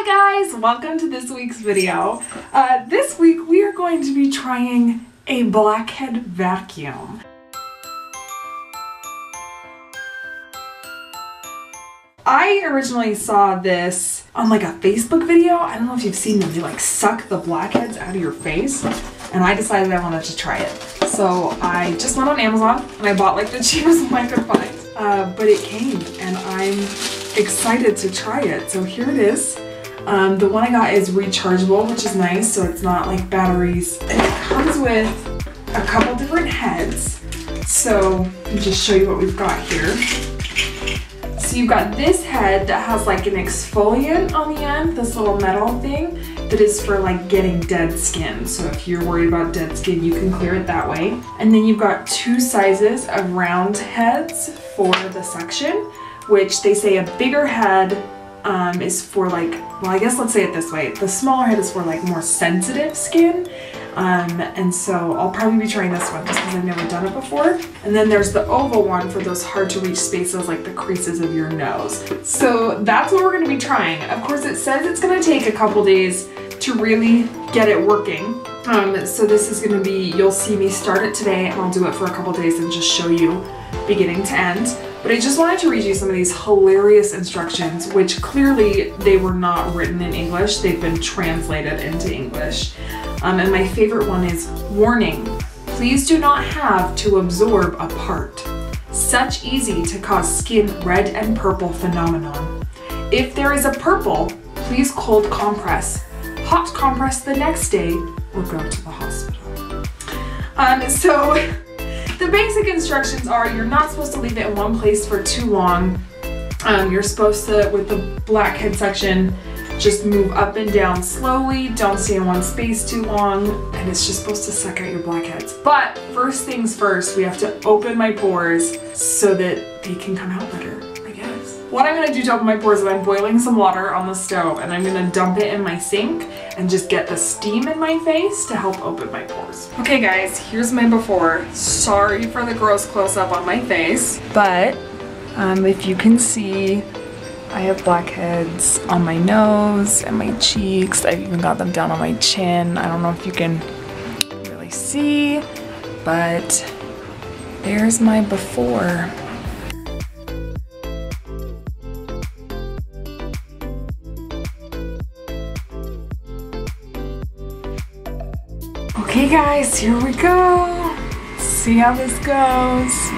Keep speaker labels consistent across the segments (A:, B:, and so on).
A: Hi guys, welcome to this week's video. This week we are going to be trying a Blackhead vacuum. I originally saw this on like a Facebook video. I don't know if you've seen them. They like suck the blackheads out of your face, and I decided I wanted to try it. So I just went on Amazon and I bought like the cheapest one I could find, but it came and I'm excited to try it. So here it is. The one I got is rechargeable, which is nice, so it's not like batteries. And it comes with a couple different heads. So let me just show you what we've got here. So you've got this head that has like an exfoliant on the end, this little metal thing that is for like getting dead skin. So if you're worried about dead skin, you can clear it that way. And then you've got two sizes of round heads for the suction, which they say a bigger head is for like, well, I guess let's say it this way. The smaller head is for like more sensitive skin. And so I'll probably be trying this one just because I've never done it before. And then there's the oval one for those hard to reach spaces like the creases of your nose. So that's what we're going to be trying. Of course, it says it's going to take a couple days to really get it working. So this is going to be, you'll see me start it today and I'll do it for a couple days and just show you beginning to end. But I just wanted to read you some of these hilarious instructions, which clearly they were not written in English. They've been translated into English. And my favorite one is, warning, please do not have to absorb a part. Such easy to cause skin red and purple phenomenon. If there is a purple, please cold compress. Hot compress the next day or go to the hospital. So the basic instructions are you're not supposed to leave it in one place for too long. You're supposed to, with the blackhead section, just move up and down slowly. Don't stay in one space too long. And it's just supposed to suck out your blackheads. But first things first, we have to open my pores so that they can come out better, I guess. What I'm gonna do to open my pores is I'm boiling some water on the stove and I'm gonna dump it in my sink and just get the steam in my face to help open my pores. Okay guys, here's my before. Sorry for the gross close-up on my face, but if you can see, I have blackheads on my nose and my cheeks. I've even got them down on my chin. I don't know if you can really see, but there's my before. Okay guys, here we go. Let's see how this goes.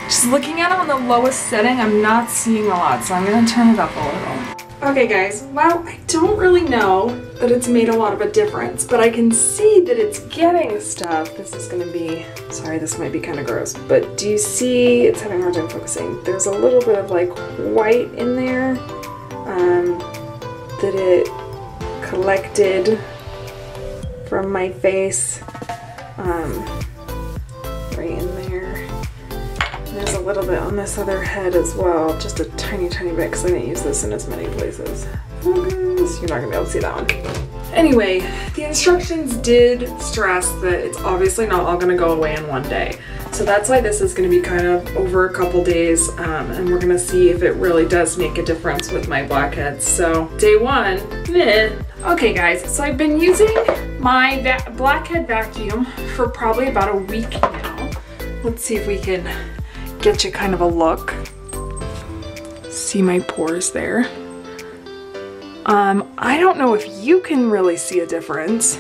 A: Just looking at it on the lowest setting, I'm not seeing a lot, so I'm gonna turn it up a little. Okay guys, well, I don't really know that it's made a lot of a difference, but I can see that it's getting stuff. This is gonna be, sorry, this might be kind of gross, but do you see, it's having a hard time focusing. There's a little bit of like white in there that it collected from my face, right in there. There's a little bit on this other head as well, just a tiny bit because I didn't use this in as many places. Focus, you're not gonna be able to see that one. Anyway, the instructions did stress that it's obviously not all gonna go away in one day. So that's why this is gonna be kind of over a couple days, and we're gonna see if it really does make a difference with my blackheads. So day one, meh. Okay guys, so I've been using my blackhead vacuum for probably about a week now. Let's see if we can get you kind of a look. See my pores there. I don't know if you can really see a difference.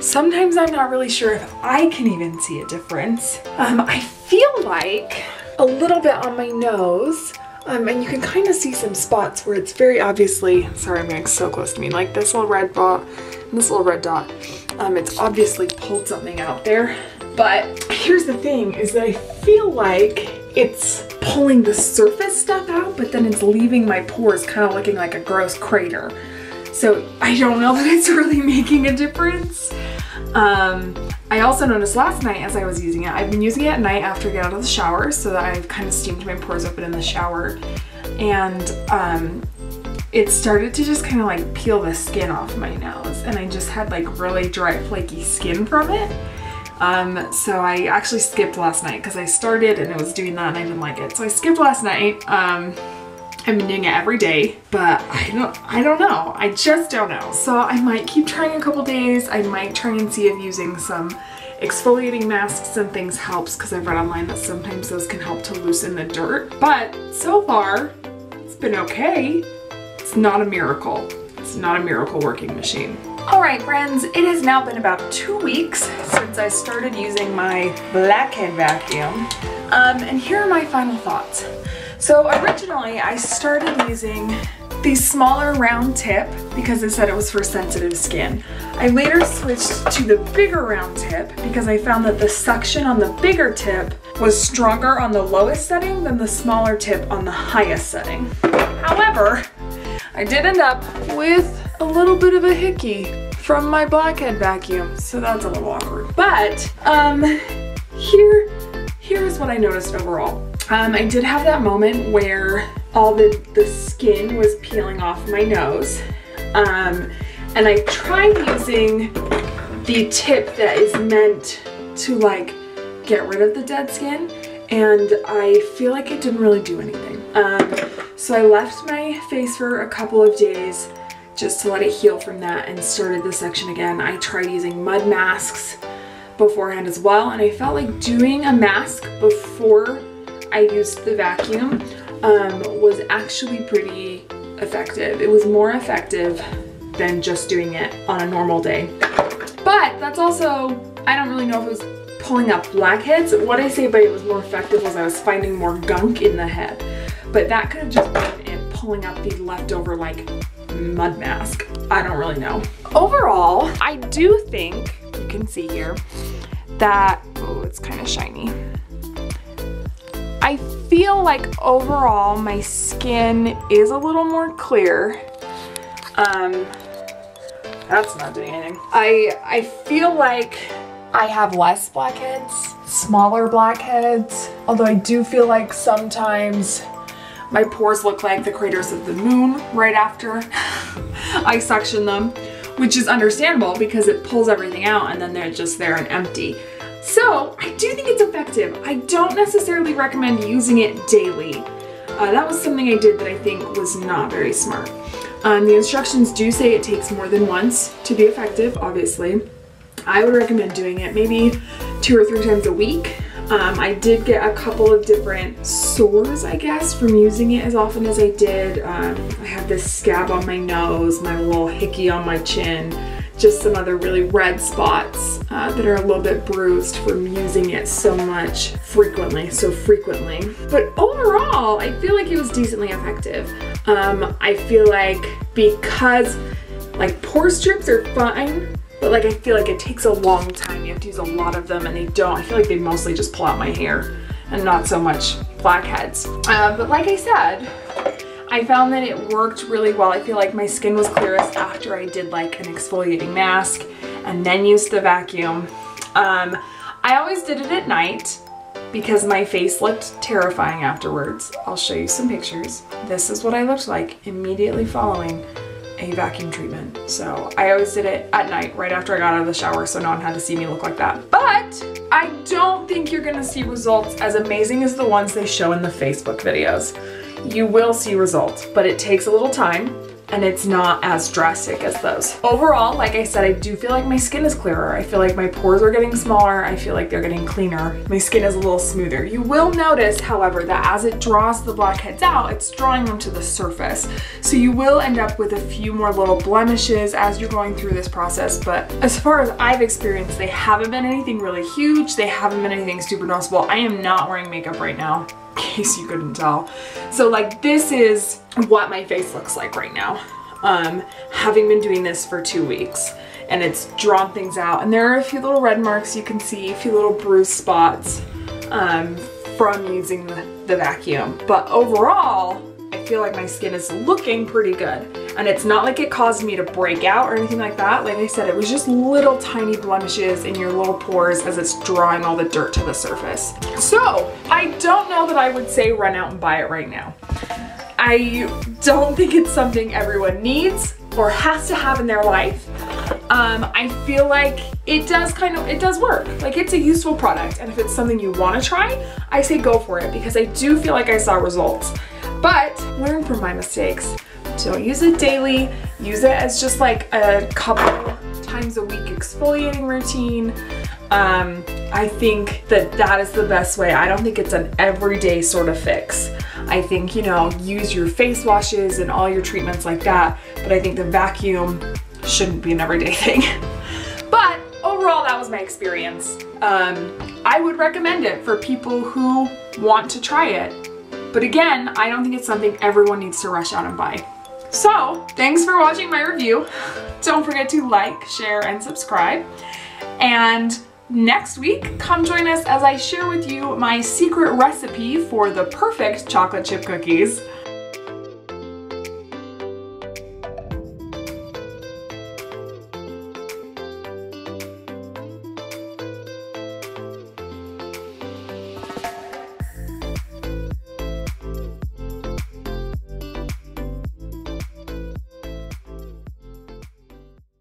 A: Sometimes I'm not really sure if I can even see a difference. I feel like a little bit on my nose, and you can kind of see some spots where it's very obviously, sorry I'm getting so close to me, like this little red dot and this little red dot. It's obviously pulled something out there. But here's the thing, is that I feel like it's pulling the surface stuff out, but then it's leaving my pores kind of looking like a gross crater. So I don't know if it's really making a difference. I also noticed last night as I was using it, I've been using it at night after I get out of the shower so that I've kind of steamed my pores open in the shower. And it started to just kind of like peel the skin off my nose, and I just had like really dry, flaky skin from it. So I actually skipped last night because I started and it was doing that and I didn't like it. So I skipped last night. I've been doing it every day, but I don't know. I just don't know. So I might keep trying a couple days. I might try and see if using some exfoliating masks and things helps, because I've read online that sometimes those can help to loosen the dirt. But so far, it's been okay. It's not a miracle. It's not a miracle working machine. All right, friends, it has now been about 2 weeks since I started using my Blackhead vacuum. And here are my final thoughts. So originally I started using the smaller round tip because they said it was for sensitive skin. I later switched to the bigger round tip because I found that the suction on the bigger tip was stronger on the lowest setting than the smaller tip on the highest setting. However, I did end up with a little bit of a hickey from my Blackhead vacuum, so that's a little awkward. But here's what I noticed overall. I did have that moment where all the skin was peeling off my nose, and I tried using the tip that is meant to like get rid of the dead skin, and I feel like it didn't really do anything. So I left my face for a couple of days just to let it heal from that and started the section again. I tried using mud masks beforehand as well, and I felt like doing a mask before I used the vacuum was actually pretty effective. It was more effective than just doing it on a normal day. But that's also, I don't really know if it was pulling up blackheads. What I say by it was more effective was I was finding more gunk in the head. But that could have just been it pulling up the leftover like mud mask. I don't really know. Overall, I do think, you can see here, that, oh, it's kind of shiny. I feel like overall my skin is a little more clear. That's not doing anything. I feel like I have less blackheads, smaller blackheads, although I do feel like sometimes my pores look like the craters of the moon right after I suction them, which is understandable because it pulls everything out and then they're just there and empty. So I do think it's effective. I don't necessarily recommend using it daily. That was something I did that I think was not very smart. The instructions do say it takes more than once to be effective, obviously. I would recommend doing it maybe 2 or 3 times a week. I did get a couple of different sores, I guess, from using it as often as I did. I have this scab on my nose, my little hickey on my chin, just some other really red spots that are a little bit bruised from using it so frequently. But overall, I feel like it was decently effective. I feel like because like pore strips are fine, but like I feel like it takes a long time. You have to use a lot of them and they don't. I feel like they mostly just pull out my hair and not so much blackheads. But like I said, I found that it worked really well. I feel like my skin was clearest after I did like an exfoliating mask and then used the vacuum. I always did it at night because my face looked terrifying afterwards. I'll show you some pictures. This is what I looked like immediately following a vacuum treatment. So I always did it at night right after I got out of the shower so no one had to see me look like that. But I don't think you're gonna see results as amazing as the ones they show in the Facebook videos. You will see results, but it takes a little time and it's not as drastic as those. Overall, like I said, I do feel like my skin is clearer. I feel like my pores are getting smaller. I feel like they're getting cleaner. My skin is a little smoother. You will notice, however, that as it draws the blackheads out, it's drawing them to the surface. So you will end up with a few more little blemishes as you're going through this process, but as far as I've experienced, they haven't been anything really huge. They haven't been anything super noticeable. I am not wearing makeup right now, in case you couldn't tell. So like this is what my face looks like right now, having been doing this for 2 weeks, and it's drawn things out, and there are a few little red marks you can see, a few little bruised spots from using the vacuum. But overall, I feel like my skin is looking pretty good, and it's not like it caused me to break out or anything like that. Like I said, it was just little tiny blemishes in your little pores as it's drawing all the dirt to the surface. So I don't know that I would say run out and buy it right now. I don't think it's something everyone needs or has to have in their life. I feel like it does work. Like, it's a useful product, and if it's something you want to try, I say go for it, because I do feel like I saw results. But learn from my mistakes. Don't use it daily. Use it as just like a couple times a week exfoliating routine. I think that is the best way. I don't think it's an everyday sort of fix. I think, you know, use your face washes and all your treatments like that, but I think the vacuum shouldn't be an everyday thing. But overall, that was my experience. I would recommend it for people who want to try it. But again, I don't think it's something everyone needs to rush out and buy. So, thanks for watching my review. Don't forget to like, share, and subscribe. And next week, come join us as I share with you my secret recipe for the perfect chocolate chip cookies.